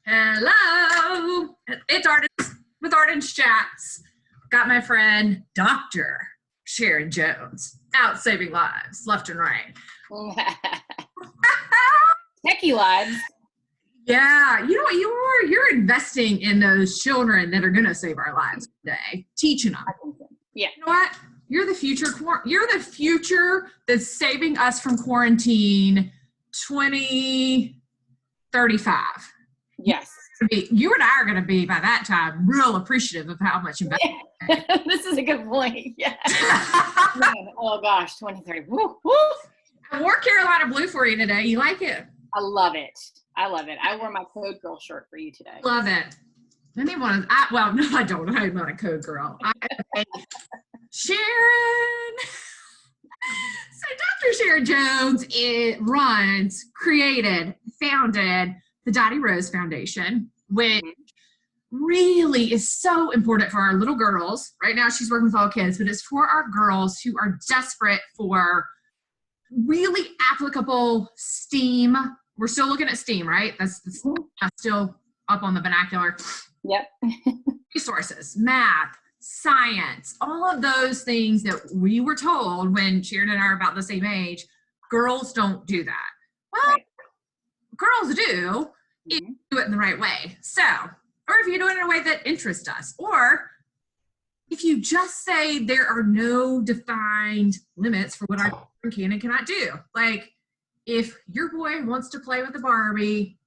Hello, it's Arden with Arden's Chats. Got my friend Dr. Sharon Jones out saving lives left and right. Techie lives. Yeah, you know what you're investing in those children that are going to save our lives today, teaching them. Yeah. You know what? You're the future. You're the future that's saving us from quarantine 2035. Yes. You and I are going to be, by that time, real appreciative of how much investment. Yeah. This is a good point. Yeah. Oh, gosh, 2030. Woo, woo. I wore Carolina blue for you today. You like it? I love it. I wore my Code Girl shirt for you today. Love it. I didn't want to, well, no, I don't. I'm not a code girl. Sharon. So Dr. Sharon Jones created, founded the Dottie Rose Foundation, which really is so important for our little girls. Right now she's working with all kids, but it's for our girls who are desperate for really applicable STEAM. We're still looking at STEAM, right? That's still up on the vernacular. Yep. Resources, math, science, all of those things that we were told when Sharon and I are about the same age, girls don't do that. Well, right. Girls do if you do it in the right way. So, or if you do it in a way that interests us, or if you just say there are no defined limits for what our children can and cannot do. Like, if your boy wants to play with a Barbie,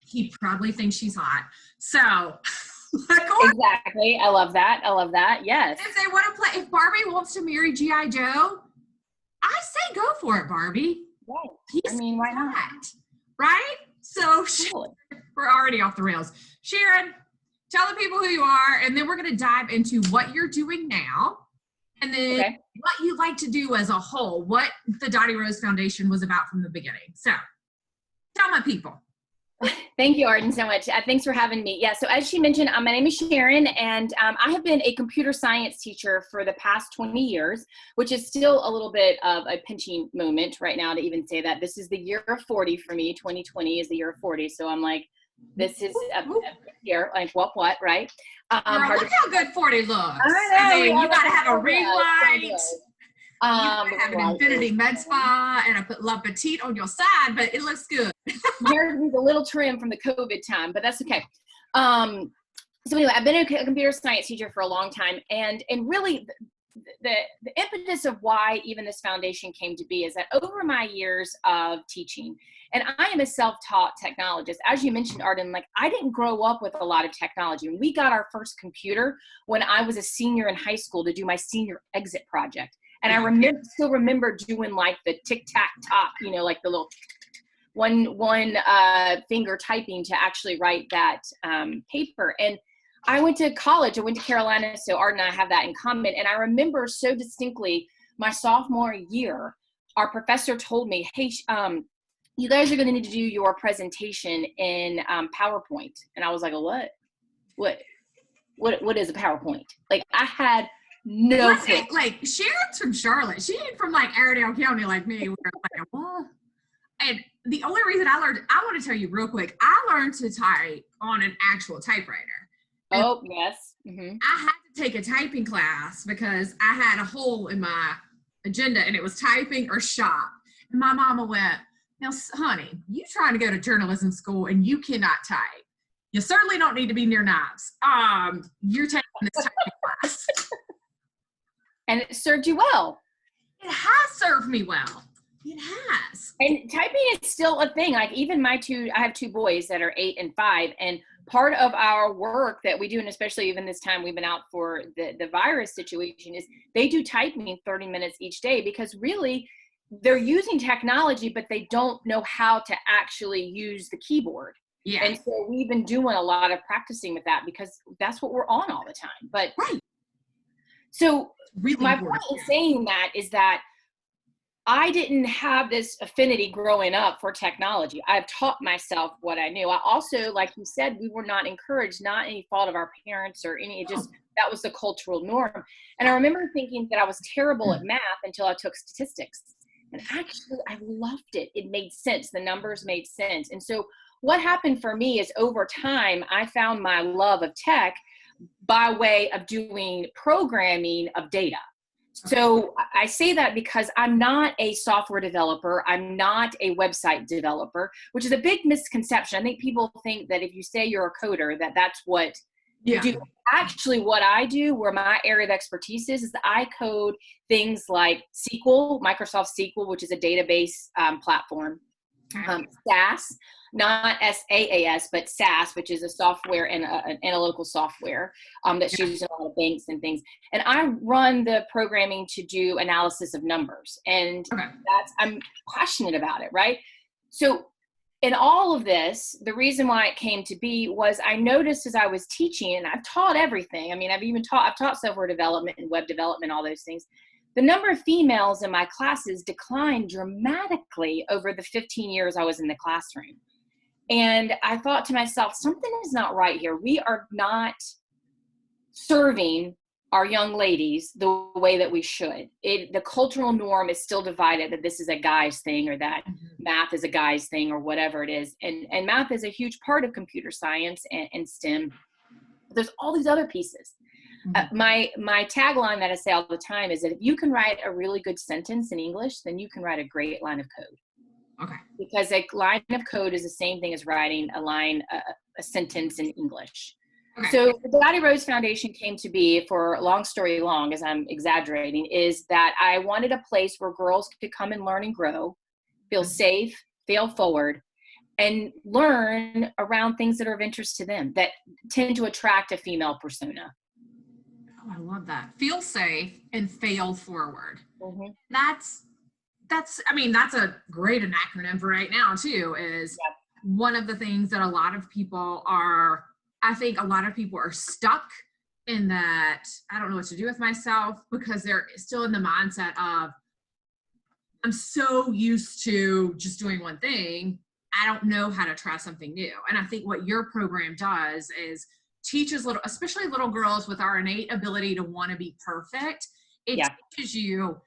he probably thinks she's hot. So, exactly. I love that. Yes. If they want to play, if Barbie wants to marry G.I. Joe, I say go for it, Barbie. Right. Why not? Right? So we're already off the rails. Sharon, tell the people who you are, and then we're going to dive into what you're doing now, and then what you like to do as a whole, what the Dottie Rose Foundation was about from the beginning. So tell my people. Thank you, Arden, so much. Thanks for having me. Yeah, so as she mentioned, my name is Sharon, and I have been a computer science teacher for the past 20 years, which is still a little bit of a pinching moment right now to even say that. This is the year of 40 for me. 2020 is the year of 40. So I'm like, this is a year, like, what, right? Look how good 40 looks. I mean, you got to have a ring light. You have an infinity med spa and a La Petite on your side, but it looks good. Yours is a little trim from the COVID time, but that's okay. So anyway, I've been a computer science teacher for a long time, and really the impetus of why even this foundation came to be is that over my years of teaching, and I am a self-taught technologist, as you mentioned, Arden, like I didn't grow up with a lot of technology. We got our first computer when I was a senior in high school to do my senior exit project. And I still remember doing like the tic-tac-top, like the little one finger typing to actually write that paper. And I went to college. I went to Carolina, so Arden and I have that in common. And I remember so distinctly my sophomore year, our professor told me, hey, you guys are going to need to do your presentation in PowerPoint. And I was like, what is a PowerPoint? Like I had no clue. Like Sharon's from Charlotte. She ain't from like Arden County like me. Where like, what? And the only reason I want to tell you real quick, I learned to type on an actual typewriter. Oh, yes. I had to take a typing class because I had a hole in my agenda and it was typing or shop. And my mama went, now, honey, you trying to go to journalism school and you cannot type. You certainly don't need to be near knives. You're taking this typing class. And it served you well. It has served me well. It has. And typing is still a thing. Like even I have two boys that are 8 and 5. And part of our work that we do, and especially even this time we've been out for the virus situation, is they do typing 30 minutes each day because really they're using technology, but they don't know how to actually use the keyboard. Yeah. And so we've been doing a lot of practicing with that because that's what we're on all the time. But so really my point in saying that is that I didn't have this affinity growing up for technology. I've taught myself what I knew. I also, like you said, we were not encouraged, not any fault of our parents or any, just that was the cultural norm. And I remember thinking that I was terrible at math until I took statistics. And actually, I loved it. It made sense. The numbers made sense. And so what happened for me is over time, I found my love of tech by way of doing programming of data. So I say that because I'm not a software developer. I'm not a website developer, which is a big misconception. I think people think that if you say you're a coder, that that's what you do. Actually, what I do, where my area of expertise is that I code things like SQL, Microsoft SQL, which is a database platform, SAS, not SaaS, but SAS, which is a software and an analytical software that's used in a lot of banks and things. And I run the programming to do analysis of numbers, and I'm passionate about it, right? So in all of this, the reason why it came to be was I noticed as I was teaching, and I've taught everything. I mean, I've taught software development and web development, all those things. The number of females in my classes declined dramatically over the 15 years I was in the classroom. And I thought to myself, something is not right here. We are not serving our young ladies the way that we should. The cultural norm is still divided that this is a guy's thing, or that math is a guy's thing, or whatever it is. And math is a huge part of computer science and STEM. There's all these other pieces. My tagline that I say all the time is that if you can write a really good sentence in English, then you can write a great line of code. Okay. Because a line of code is the same thing as writing a sentence in English. Okay. So the Dottie Rose Foundation came to be, for long story long, as I'm exaggerating, is that I wanted a place where girls could come and learn and grow, feel safe, fail forward, and learn around things that are of interest to them that tend to attract a female persona. Oh, I love that. Feel safe and fail forward. Mm-hmm. That's a great acronym for right now too, is one of the things that I think a lot of people are stuck in, that I don't know what to do with myself, because they're still in the mindset of, I'm so used to just doing one thing, I don't know how to try something new. And I think what your program does is teaches especially little girls with our innate ability to want to be perfect. It teaches you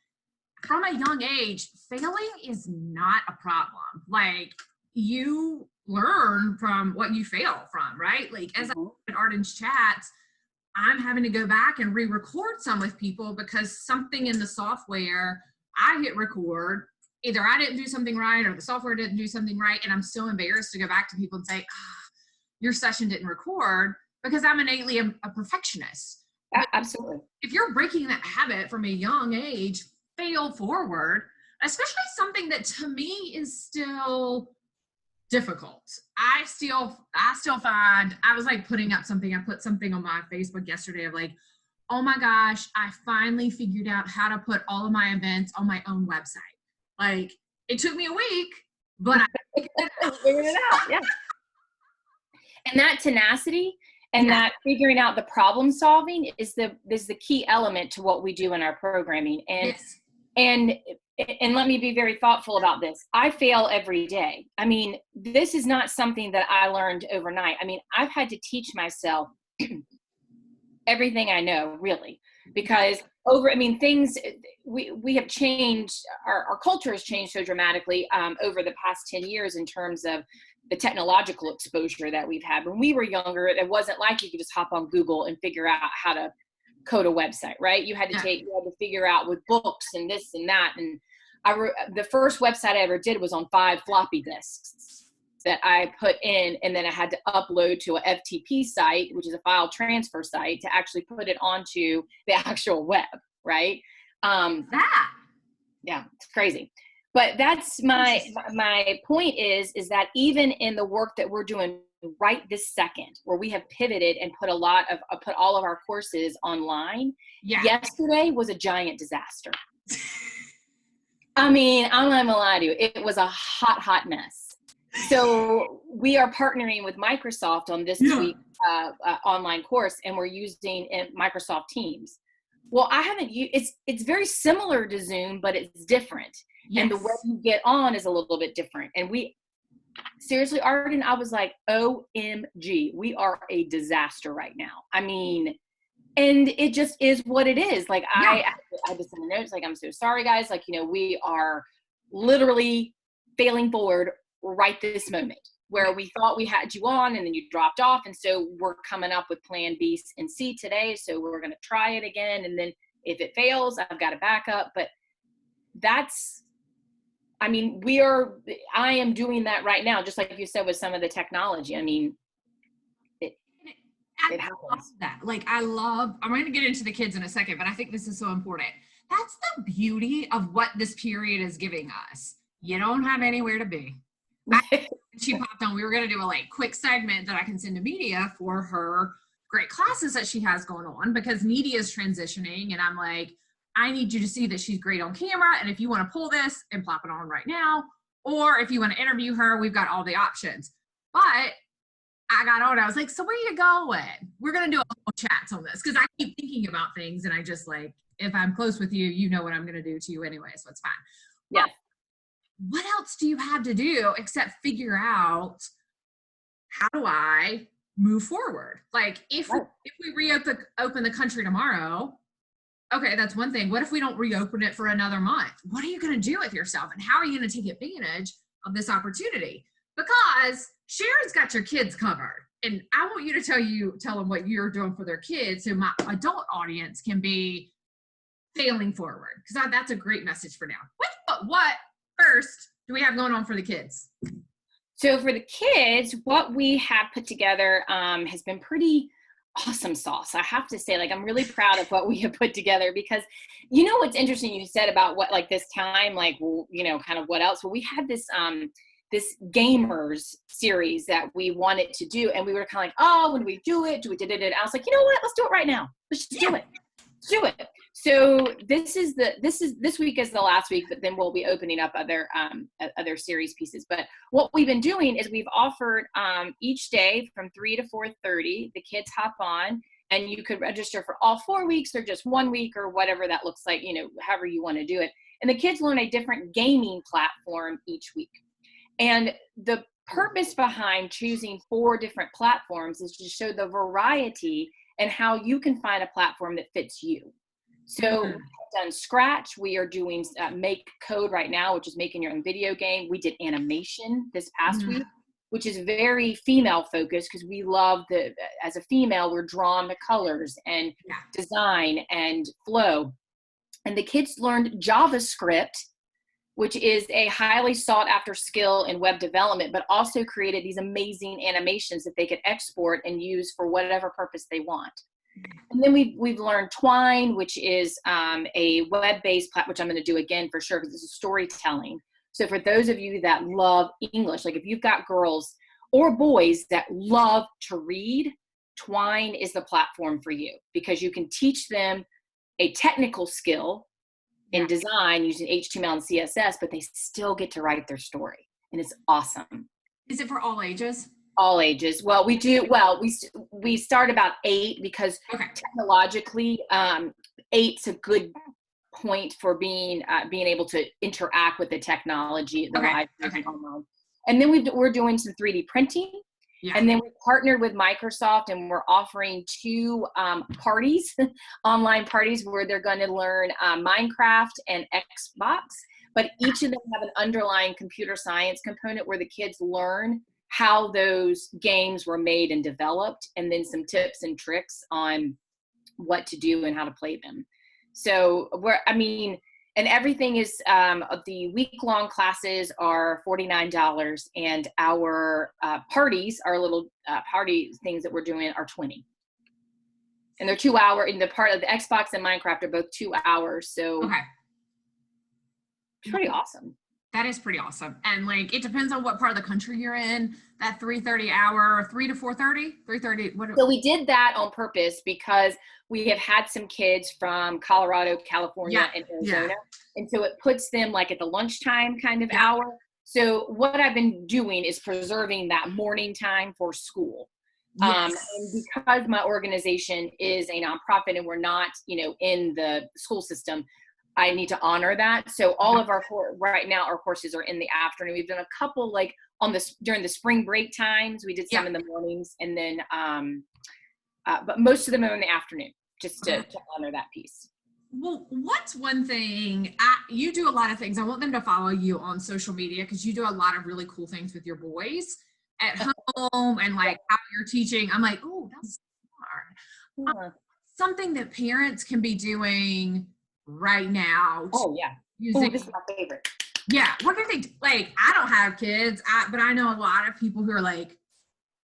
from a young age, failing is not a problem. Like, you learn from what you fail from, right? Like, as I'm in Arden's chats, I'm having to go back and re-record some with people because something in the software, I hit record, either I didn't do something right or the software didn't do something right, and I'm so embarrassed to go back to people and say, your session didn't record, because I'm innately a perfectionist. Absolutely. If you're breaking that habit from a young age, fail forward, especially something that to me is still difficult. I still find, I was like putting up something, I put something on my Facebook yesterday of like, oh my gosh, I finally figured out how to put all of my events on my own website. Like, it took me a week, but I figured it out. Yeah. And that tenacity and that figuring out the problem solving is the key element to what we do in our programming. And let me be very thoughtful about this. I fail every day. I mean, this is not something that I learned overnight. I mean, I've had to teach myself everything I know, really, because things, we have changed, our culture has changed so dramatically over the past 10 years in terms of the technological exposure that we've had. When we were younger, it wasn't like you could just hop on Google and figure out how to code a website, right? You had to figure out with books and this and that. And the first website I ever did was on 5 floppy disks that I put in, and then I had to upload to a FTP site, which is a file transfer site, to actually put it onto the actual web, right? Yeah, it's crazy. But that's my point is that even in the work that we're doing right this second, where we have pivoted and put all of our courses online, yesterday was a giant disaster. I mean, I'm not gonna lie to you, it was a hot mess. So we are partnering with Microsoft on this week's online course, and we're using Microsoft Teams. Well, I haven't used, it's very similar to Zoom, but it's different. Yes. And the way you get on is a little bit different. And seriously, Arden, I was like, OMG, we are a disaster right now. I mean, and it just is what it is. Like, I had to send a note, like, I'm so sorry, guys. Like, we are literally failing forward right this moment. where we thought we had you on and then you dropped off. And so we're coming up with plan B and C today. So we're going to try it again. And then if it fails, I've got a backup. But that's, I mean, I am doing that right now, just like you said, with some of the technology. I mean, it happens. That. Like, I'm going to get into the kids in a second, but I think this is so important. That's the beauty of what this period is giving us. You don't have anywhere to be. She popped on, we were going to do a quick segment that I can send to media for her great classes that she has going on, because media is transitioning. And I'm like, I need you to see that she's great on camera. And if you want to pull this and plop it on right now, or if you want to interview her, we've got all the options. But I got on, I was like, so where are you going? We're going to do a couple chats on this, because I keep thinking about things, and I just if I'm close with you, you know what I'm going to do to you anyway, so it's fine. Yeah. What else do you have to do except figure out, how do I move forward? If we reopen the country tomorrow, okay, that's one thing. What if we don't reopen it for another month? What are you going to do with yourself, and how are you going to take advantage of this opportunity? Because Sharon's got your kids covered, and I want you to tell them what you're doing for their kids, so my adult audience can be failing forward, because that's a great message for now. What first do we have going on for the kids? So for the kids, what we have put together has been pretty awesome sauce. I have to say, I'm really proud of what we have put together, because what's interesting, you said about what, this time, kind of what else? Well, we had this gamers series that we wanted to do, and we were kind of oh, when do we do it? I was like, you know what? Let's do it right now. Let's just do it. Let's do it. So this week is the last week, but then we'll be opening up other series pieces. But what we've been doing is we've offered each day from 3 to 4:30, the kids hop on, and you could register for all 4 weeks or just 1 week or whatever that looks like, however you want to do it. And the kids learn a different gaming platform each week. And the purpose behind choosing 4 different platforms is to show the variety and how you can find a platform that fits you. So we've done Scratch. We are doing Make Code right now, which is making your own video game. We did animation this past week, which is very female focused, because we love as a female, we're drawn to colors and design and flow. And the kids learned JavaScript, which is a highly sought after skill in web development, but also created these amazing animations that they could export and use for whatever purpose they want. And then we've learned Twine, which is a web-based platform, which I'm going to do again for sure, because this is storytelling. So for those of you that love English, if you've got girls or boys that love to read, Twine is the platform for you, because you can teach them a technical skill in design using HTML and CSS, but they still get to write their story, and it's awesome. Is it for all ages? All ages. Well, we do. Well, we start about 8, because technologically, 8's a good point for being able to interact with the technology, the live online. And then we're doing some 3D printing. Yeah. And then we partnered with Microsoft, and we're offering 2 parties, online parties, where they're going to learn Minecraft and Xbox, but each of them have an underlying computer science component where the kids learn how those games were made and developed, and then some tips and tricks on what to do and how to play them. So and everything is, the week-long classes are $49, and our parties, our little party things that we're doing, are $20. And they're 2 hour, and the part of the Xbox and Minecraft are both 2 hours. So it's pretty awesome. That is pretty awesome. And it depends on what part of the country you're in, that 3:30 hour, 3 to 4:30, 3:30. So we did that on purpose, because we have had some kids from Colorado, California, and Arizona. And so it puts them at the lunchtime kind of hour. So what I've been doing is preserving that morning time for school. And because my organization is a nonprofit and we're not, in the school system, I need to honor that. So all of our right now, our courses are in the afternoon. We've done a couple during the spring break times. We did some in the mornings, and then but most of them are in the afternoon, just to honor that piece. Well, what's one thing, you do a lot of things. I want them to follow you on social media, because you do a lot of really cool things with your boys. at home and like how you're teaching. I'm like, oh, that's smart. Yeah. Something that parents can be doing right now. Oh yeah. Using, Oh, this is my favorite. yeah. What can they, like, I don't have kids, but I know a lot of people who are like,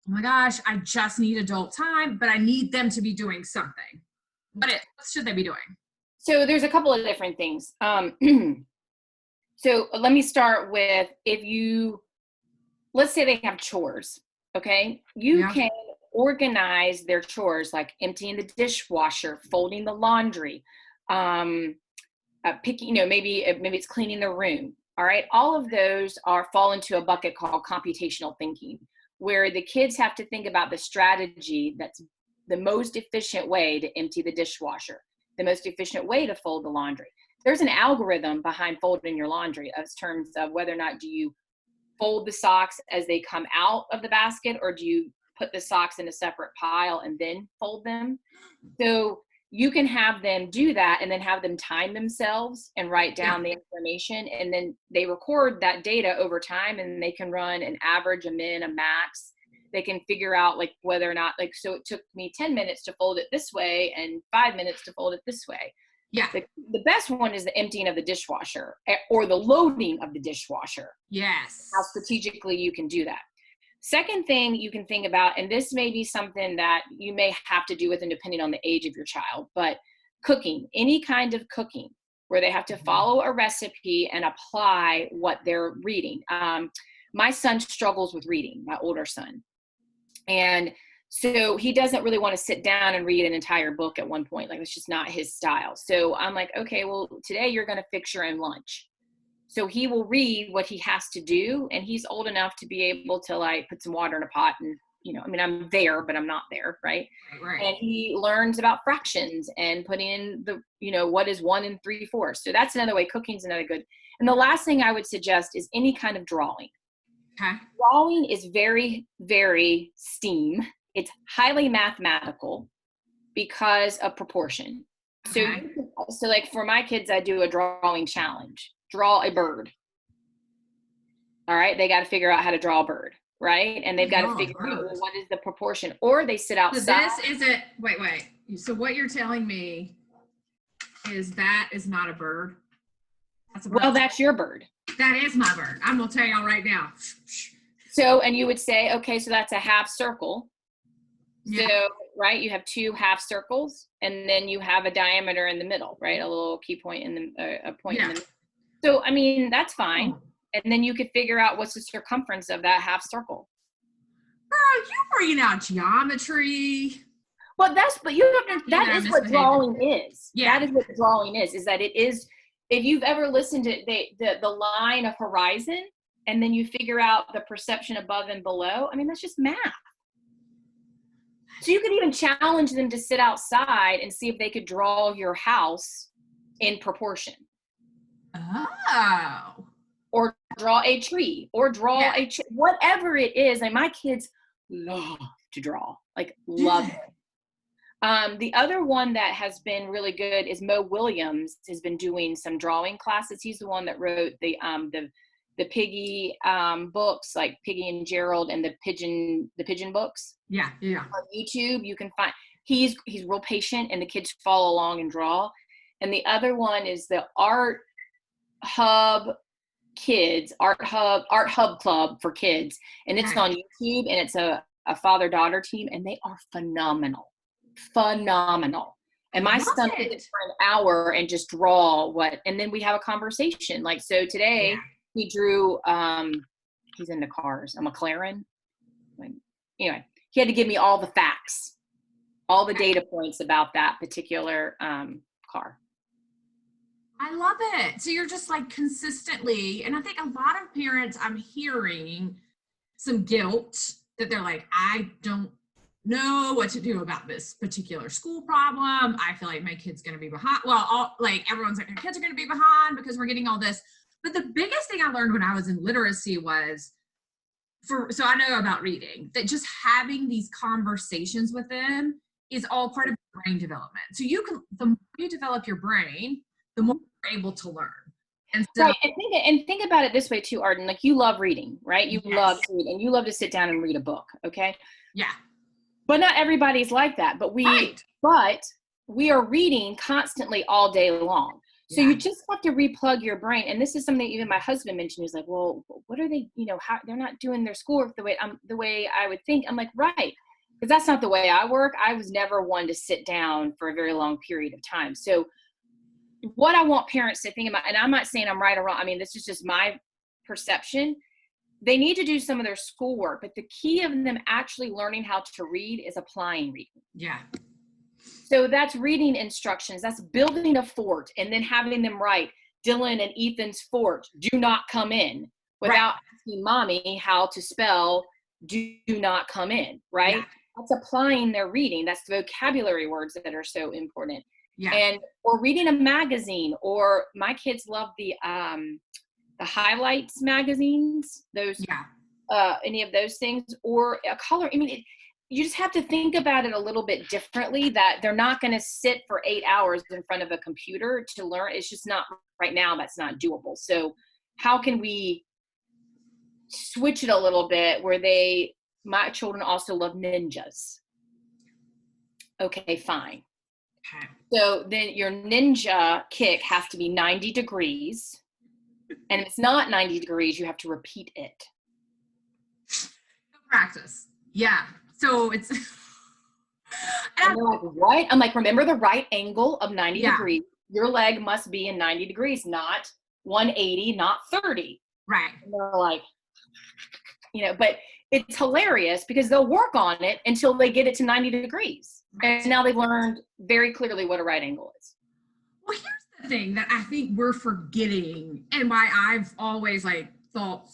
oh my gosh, I just need adult time, but I need them to be doing something. What should they be doing? So there's a couple of different things. So let me start with, let's say they have chores, okay? You can organize their chores, like emptying the dishwasher, folding the laundry, picking, maybe it's cleaning the room. All right. All of those fall into a bucket called computational thinking, where the kids have to think about the strategy that's the most efficient way to empty the dishwasher, the most efficient way to fold the laundry. There's an algorithm behind folding your laundry in terms of whether or not do you fold the socks as they come out of the basket, or do you put the socks in a separate pile and then fold them? So you can have them do that and then have them time themselves and write down the information, and then they record that data over time, and they can run an average, a min, a max. They can figure out like whether or not, like, so it took me 10 minutes to fold it this way and 5 minutes to fold it this way. Yeah. The best one is the emptying of the dishwasher, or the loading of the dishwasher. Yes. How strategically you can do that. Second thing you can think about, and this may be something that you may have to do with, depending on the age of your child, but cooking, any kind of cooking where they have to follow a recipe and apply what they're reading. My son struggles with reading, my older son. And so he doesn't really want to sit down and read an entire book at one point. Like, it's just not his style. So I'm like, okay, well, today you're going to fix your own lunch. So he will read what he has to do, and he's old enough to be able to like put some water in a pot and, I'm there, but I'm not there. Right. Right. And he learns about fractions and putting in the, what is 1 3/4. So that's another way. Cooking's another good. And the last thing I would suggest is any kind of drawing. Okay. Drawing is very, very STEAM. It's highly mathematical because of proportion. Okay. So like for my kids, I do a drawing challenge. Draw a bird. All right. They got to figure out how to draw a bird. Right. And they've got to figure out what is the proportion, or they sit outside. So this isn't, wait. So what you're telling me is that is not a bird. That's a bird. Well, that's your bird. That is my bird. I'm going to tell y'all right now. So, and you would say, okay, so that's a half circle. Yeah. So, right, you have 2 half circles, and then you have a diameter in the middle, right? A little key point in the, a point in the middle. So, I mean, that's fine. And then you could figure out what's the circumference of that half circle. Girl, you bringing out geometry. Well, that is what drawing is. Yeah. That is what drawing is that it is, if you've ever listened to the line of horizon, and then you figure out the perception above and below, I mean, that's just math. So you could even challenge them to sit outside and see if they could draw your house in proportion. Oh. Or draw a tree, or draw whatever it is. And my kids love to draw, like love it. The other one that has been really good is Mo Williams has been doing some drawing classes. He's the one that wrote the Piggy books, like Piggy and Gerald, and the pigeon books. Yeah. On YouTube, you can find, he's real patient, and the kids follow along and draw. And the other one is the Art Hub Club for kids, and it's on YouTube, and it's a father-daughter team, and they are phenomenal. And my son sits for an hour and just draw and then we have a conversation. Like, so today he drew, he's into cars, a McLaren. Anyway, he had to give me all the facts, all the data points about that particular car. I love it. So you're just like consistently, and I think a lot of parents, I'm hearing some guilt that they're like, I don't know what to do about this particular school problem. I feel like my kid's going to be behind. Well, everyone's like, our kids are going to be behind because we're getting all this. But the biggest thing I learned when I was in literacy was, so I know about reading, that just having these conversations with them is all part of brain development. So the more you develop your brain, the more you're able to learn. And so, right. And think about it this way too, Arden. Like, you love reading, right? You yes. love to read, and you love to sit down and read a book. Okay. Yeah. But not everybody's like that. But we are reading constantly all day long. So you just have to replug your brain. And this is something even my husband mentioned. He's like, well, what are they, how they're not doing their schoolwork the way I would think. I'm like, right. Because that's not the way I work. I was never one to sit down for a very long period of time. So what I want parents to think about, and I'm not saying I'm right or wrong. I mean, this is just my perception. They need to do some of their schoolwork, but the key of them actually learning how to read is applying reading. Yeah. So that's reading instructions. That's building a fort and then having them write Dylan and Ethan's fort, do not come in, without asking mommy how to spell do not come in, right? Yeah. That's applying their reading. That's the vocabulary words that are so important. Yeah. Or reading a magazine, or my kids love the highlights magazines, those, any of those things, or a color. I mean, you just have to think about it a little bit differently, that they're not going to sit for 8 hours in front of a computer to learn. It's just not right now. That's not doable. So how can we switch it a little bit where my children also love ninjas. Okay, fine. Okay. So then your ninja kick has to be 90 degrees. And if it's not 90 degrees, you have to repeat it. Practice. Yeah. So it's. And I'm like, what? I'm like, remember the right angle of 90 degrees. Your leg must be in 90 degrees, not 180, not 30. Right. And they're like, but it's hilarious because they'll work on it until they get it to 90 degrees. Right. And now they've learned very clearly what a right angle is. Well, here's the thing that I think we're forgetting, and why I've always thought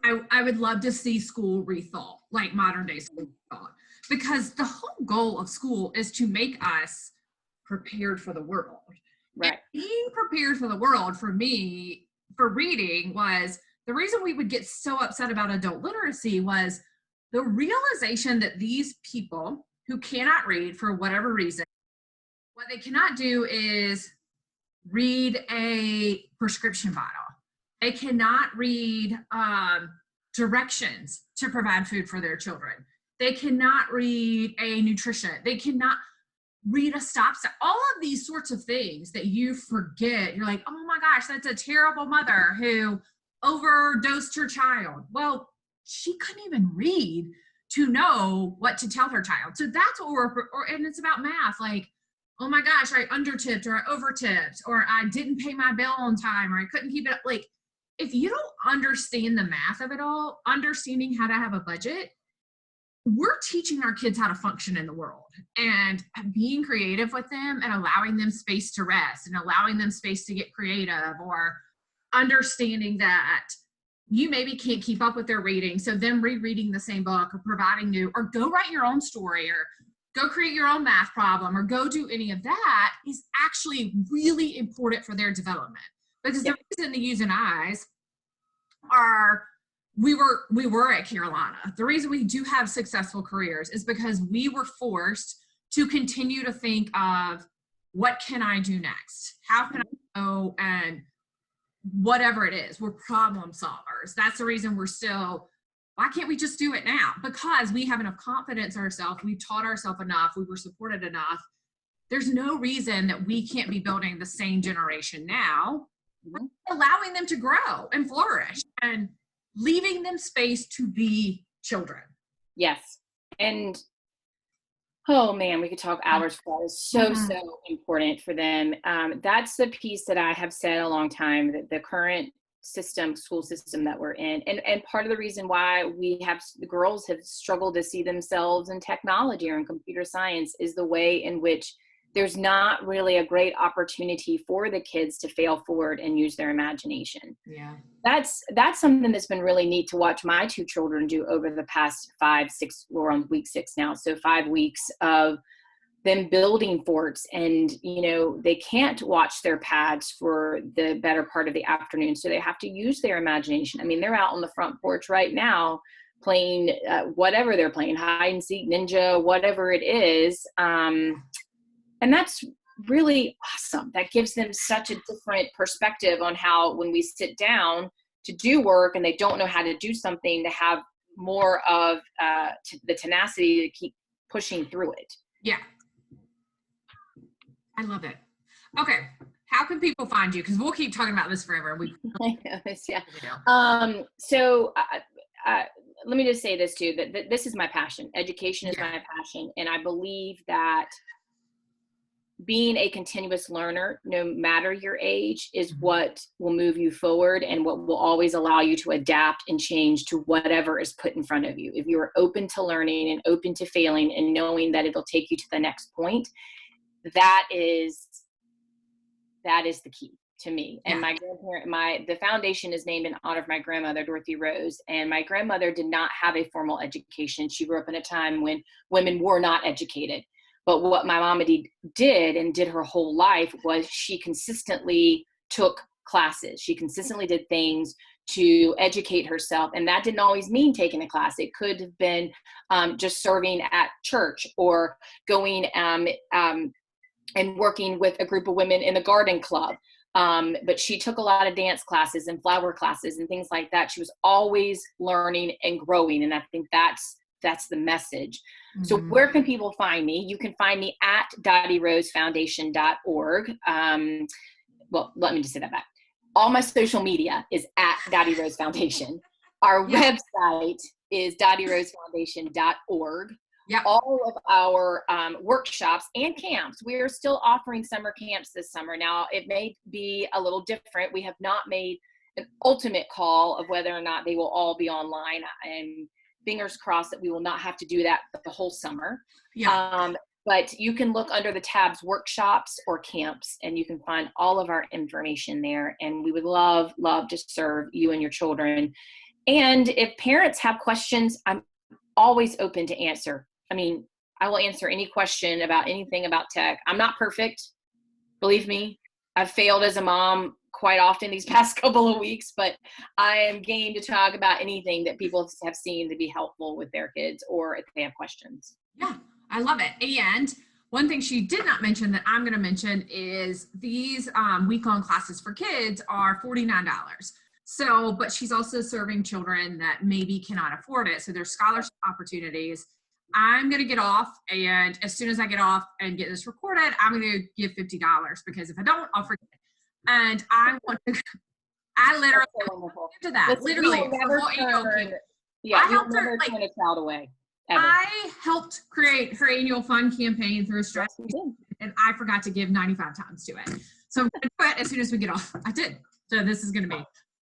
I would love to see school rethought, like modern day school rethought, because the whole goal of school is to make us prepared for the world. Right. And being prepared for the world, for me, for reading, was the reason we would get so upset about adult literacy was the realization that these people who cannot read for whatever reason, what they cannot do is read a prescription bottle. They cannot read directions to provide food for their children. They cannot read a nutrition. They cannot read a stop sign. All of these sorts of things that you forget. You're like, oh my gosh, that's a terrible mother who overdosed her child. Well, she couldn't even read to know what to tell her child. So that's what and it's about math. Like, oh my gosh, I undertipped or I overtipped, or I didn't pay my bill on time, or I couldn't keep it up. Like, if you don't understand the math of it all, understanding how to have a budget, we're teaching our kids how to function in the world, and being creative with them and allowing them space to rest and allowing them space to get creative, or understanding that you maybe can't keep up with their reading. So them rereading the same book, or providing new, or go write your own story, or go create your own math problem, or go do any of that, is actually really important for their development. Because the reason the U's and I's are, we were at Carolina. The reason we do have successful careers is because we were forced to continue to think of, what can I do next? How can I go, and whatever it is, we're problem solvers. That's the reason we're still, why can't we just do it now? Because we have enough confidence in ourselves. We taught ourselves enough. We were supported enough. There's no reason that we can't be building the same generation now, allowing them to grow and flourish and leaving them space to be children. Yes. And oh man, we could talk hours for that. It's so important for them. That's the piece that I have said a long time, that the current school system that we're in, and part of the reason why the girls have struggled to see themselves in technology or in computer science, is the way in which there's not really a great opportunity for the kids to fail forward and use their imagination. Yeah. That's something that's been really neat to watch my two children do over the past 5, 6, we're on week 6 now. So 5 weeks of them building forts, and, they can't watch their pads for the better part of the afternoon. So they have to use their imagination. I mean, they're out on the front porch right now playing whatever they're playing, hide and seek, ninja, whatever it is. And that's really awesome. That gives them such a different perspective on how, when we sit down to do work and they don't know how to do something, to have more of the tenacity to keep pushing through it. Yeah. I love it. Okay. How can people find you? Because we'll keep talking about this forever. Yeah. So let me just say this too, that this is my passion. Education is my passion. And I believe that being a continuous learner, no matter your age, is what will move you forward and what will always allow you to adapt and change to whatever is put in front of you. If you are open to learning and open to failing and knowing that it'll take you to the next point, that is the key to me. And my grandparent, the foundation is named in honor of my grandmother, Dottie Rose. And my grandmother did not have a formal education. She grew up in a time when women were not educated. But what my mama did her whole life was she consistently took classes. She consistently did things to educate herself. And that didn't always mean taking a class. It could have been just serving at church or going and working with a group of women in the garden club. But she took a lot of dance classes and flower classes and things like that. She was always learning and growing. And I think that's the message. So where can people find me? You can find me at DottieRoseFoundation.org. Well, let me just say that back. All my social media is at Dottie Rose Foundation. Our website is DottieRoseFoundation.org. Yeah. All of our workshops and camps, we are still offering summer camps this summer. Now, it may be a little different. We have not made an ultimate call of whether or not they will all be online. And fingers crossed that we will not have to do that the whole summer. Yeah. But you can look under the tabs workshops or camps, and you can find all of our information there. And we would love to serve you and your children. And if parents have questions, I'm always open to answer. I mean, I will answer any question about anything about tech. I'm not perfect. Believe me, I've failed as a mom quite often these past couple of weeks, but I am game to talk about anything that people have seen to be helpful with their kids or if they have questions. Yeah, I love it. And one thing she did not mention that I'm going to mention is these week-long classes for kids are $49. So, but she's also serving children that maybe cannot afford it. So there's scholarship opportunities. I'm going to get off, and as soon as I get off and get this recorded, I'm going to give $50 because if I don't, I'll forget. And I want to, I literally to that. Listen, literally, I helped her turn a child away. Ever. I helped create her annual fund campaign through stress, and I forgot to give 95 times to it. So I'm going to do it as soon as we get off. I did. So this is going to be.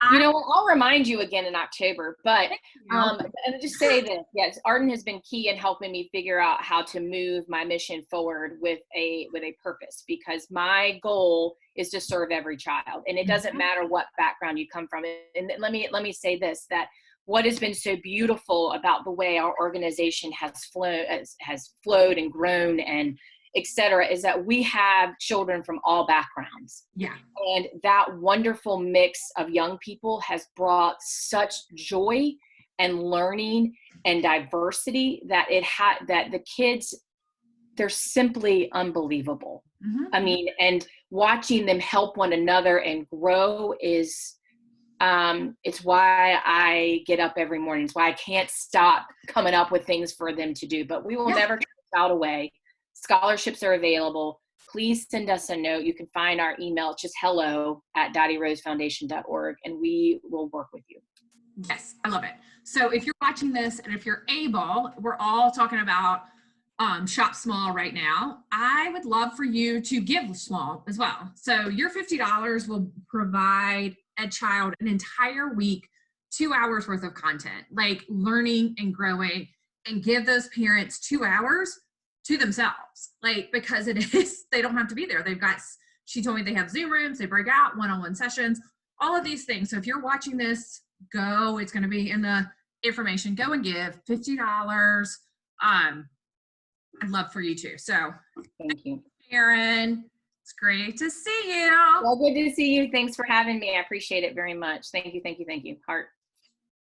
I'll remind you again in October, but and just say this, yes, Arden has been key in helping me figure out how to move my mission forward with a purpose, because my goal is to serve every child, and it doesn't matter what background you come from. And let me say this, that what has been so beautiful about the way our organization has flowed and grown and et cetera, is that we have children from all backgrounds. Yeah. And that wonderful mix of young people has brought such joy and learning and diversity that that the kids, they're simply unbelievable. Mm-hmm. I mean, and watching them help one another and grow is, it's why I get up every morning. It's why I can't stop coming up with things for them to do, but we will never turn a child away. Scholarships are available. Please send us a note. You can find our email. It's just hello@DottieRoseFoundation.org, and we will work with you. Yes, I love it. So if you're watching this and if you're able, we're all talking about shop small right now. I would love for you to give small as well. So your $50 will provide a child an entire week, 2 hours worth of content, like learning and growing, and give those parents 2 hours to themselves, like, because they don't have to be there. She told me they have Zoom rooms, they break out one-on-one sessions, all of these things. So if you're watching this, it's going to be in the information, go and give $50. I'd love for you to. So thank you, Sharon. It's great to see you. Well, good to see you. Thanks for having me. I appreciate it very much. Thank you. Heart.